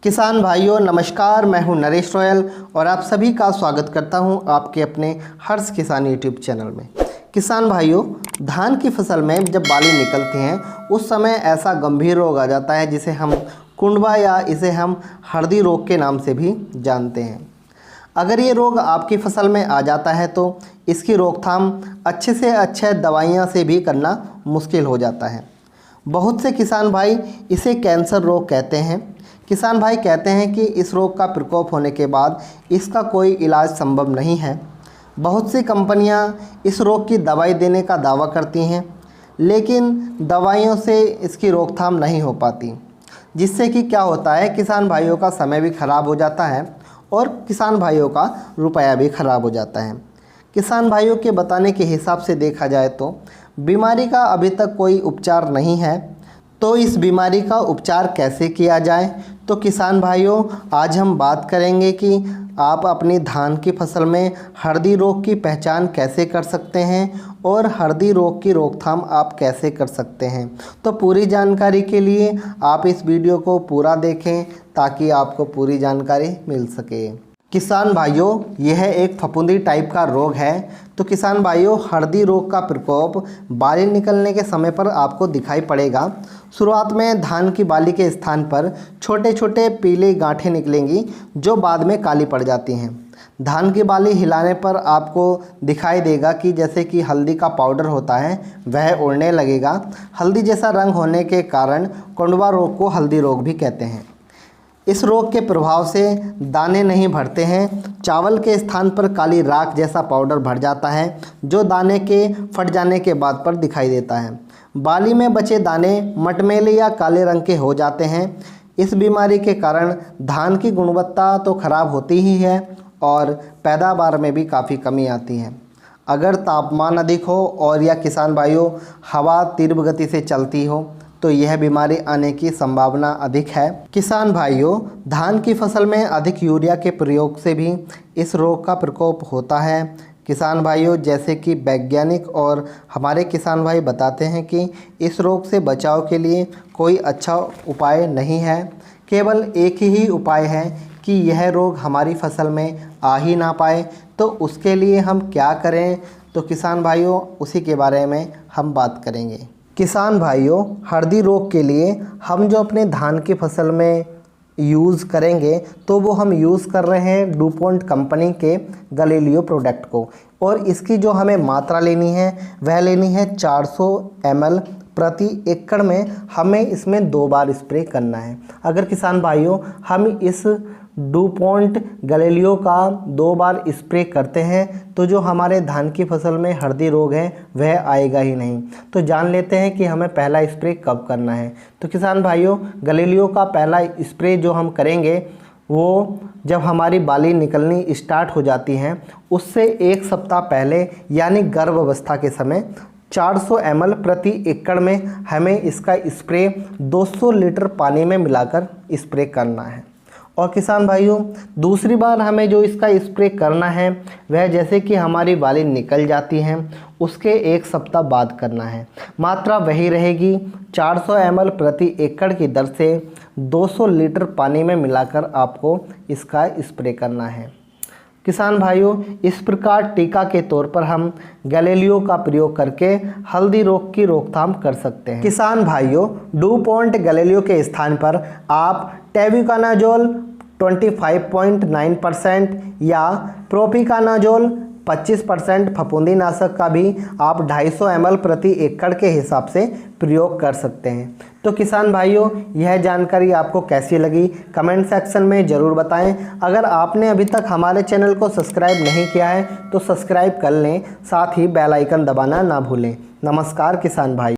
किसान भाइयों नमस्कार, मैं हूं नरेश रॉयल और आप सभी का स्वागत करता हूं आपके अपने हर्ष किसान यूट्यूब चैनल में। किसान भाइयों, धान की फसल में जब बाली निकलती हैं उस समय ऐसा गंभीर रोग आ जाता है जिसे हम कुंडवा या इसे हम हल्दी रोग के नाम से भी जानते हैं। अगर ये रोग आपकी फसल में आ जाता है तो इसकी रोकथाम अच्छे से अच्छे दवाइयाँ से भी करना मुश्किल हो जाता है। बहुत से किसान भाई इसे कैंसर रोग कहते हैं। किसान भाई कहते हैं कि इस रोग का प्रकोप होने के बाद इसका कोई इलाज संभव नहीं है। बहुत सी कंपनियां इस रोग की दवाई देने का दावा करती हैं, लेकिन दवाइयों से इसकी रोकथाम नहीं हो पाती, जिससे कि क्या होता है, किसान भाइयों का समय भी खराब हो जाता है और किसान भाइयों का रुपया भी खराब हो जाता है। किसान भाइयों के बताने के हिसाब से देखा जाए तो बीमारी का अभी तक कोई उपचार नहीं है। तो इस बीमारी का उपचार कैसे किया जाए, तो किसान भाइयों आज हम बात करेंगे कि आप अपनी धान की फसल में हल्दी रोग की पहचान कैसे कर सकते हैं और हल्दी रोग की रोकथाम आप कैसे कर सकते हैं। तो पूरी जानकारी के लिए आप इस वीडियो को पूरा देखें ताकि आपको पूरी जानकारी मिल सके। किसान भाइयों, यह एक फफूंदी टाइप का रोग है। तो किसान भाइयों, हल्दी रोग का प्रकोप बाली निकलने के समय पर आपको दिखाई पड़ेगा। शुरुआत में धान की बाली के स्थान पर छोटे छोटे पीले गांठें निकलेंगी जो बाद में काली पड़ जाती हैं। धान की बाली हिलाने पर आपको दिखाई देगा कि जैसे कि हल्दी का पाउडर होता है वह उड़ने लगेगा। हल्दी जैसा रंग होने के कारण कुंडवा रोग को हल्दी रोग भी कहते हैं। इस रोग के प्रभाव से दाने नहीं भरते हैं। चावल के स्थान पर काली राख जैसा पाउडर भर जाता है जो दाने के फट जाने के बाद पर दिखाई देता है। बाली में बचे दाने मटमैले या काले रंग के हो जाते हैं। इस बीमारी के कारण धान की गुणवत्ता तो खराब होती ही है और पैदावार में भी काफ़ी कमी आती है। अगर तापमान अधिक हो और या किसान भाइयों हवा तीव्र गति से चलती हो तो यह बीमारी आने की संभावना अधिक है। किसान भाइयों, धान की फसल में अधिक यूरिया के प्रयोग से भी इस रोग का प्रकोप होता है। किसान भाइयों, जैसे कि वैज्ञानिक और हमारे किसान भाई बताते हैं कि इस रोग से बचाव के लिए कोई अच्छा उपाय नहीं है। केवल एक ही उपाय है कि यह रोग हमारी फसल में आ ही ना पाए। तो उसके लिए हम क्या करें, तो किसान भाइयों उसी के बारे में हम बात करेंगे। किसान भाइयों, हल्दी रोग के लिए हम जो अपने धान की फसल में यूज़ करेंगे तो वो हम यूज़ कर रहे हैं डुपोन्ट कंपनी के गैलेलियो प्रोडक्ट को, और इसकी जो हमें मात्रा लेनी है वह लेनी है 400 ml प्रति एकड़ में। हमें इसमें 2 बार स्प्रे करना है। अगर किसान भाइयों हम इस डुपोन्ट गैलेलियो का 2 बार स्प्रे करते हैं तो जो हमारे धान की फसल में हल्दी रोग है वह आएगा ही नहीं। तो जान लेते हैं कि हमें पहला स्प्रे कब करना है। तो किसान भाइयों, गैलेलियो का पहला स्प्रे जो हम करेंगे वो जब हमारी बाली निकलनी स्टार्ट हो जाती हैं उससे 1 सप्ताह पहले यानी गर्भावस्था के समय 400 ml प्रति एकड़ में हमें इसका स्प्रे 200 लीटर पानी में मिलाकर स्प्रे करना है। और किसान भाइयों, दूसरी बार हमें जो इसका स्प्रे करना है वह जैसे कि हमारी बाली निकल जाती हैं उसके 1 सप्ताह बाद करना है। मात्रा वही रहेगी, 400 ml प्रति एकड़ की दर से 200 लीटर पानी में मिलाकर आपको इसका स्प्रे करना है। किसान भाइयों, इस प्रकार टीका के तौर पर हम गैलेलियो का प्रयोग करके हल्दी रोग की रोकथाम कर सकते हैं। किसान भाइयों, डुपोन्ट गैलेलियो के स्थान पर आप टेबुकानाजोल 25.9% या प्रोपिकानाजोल 25% फफूंदीनाशक का भी आप 250 ml प्रति एकड़ के हिसाब से प्रयोग कर सकते हैं। तो किसान भाइयों, यह जानकारी आपको कैसी लगी कमेंट सेक्शन में ज़रूर बताएं। अगर आपने अभी तक हमारे चैनल को सब्सक्राइब नहीं किया है तो सब्सक्राइब कर लें, साथ ही बेल आइकन दबाना ना भूलें। नमस्कार किसान भाई।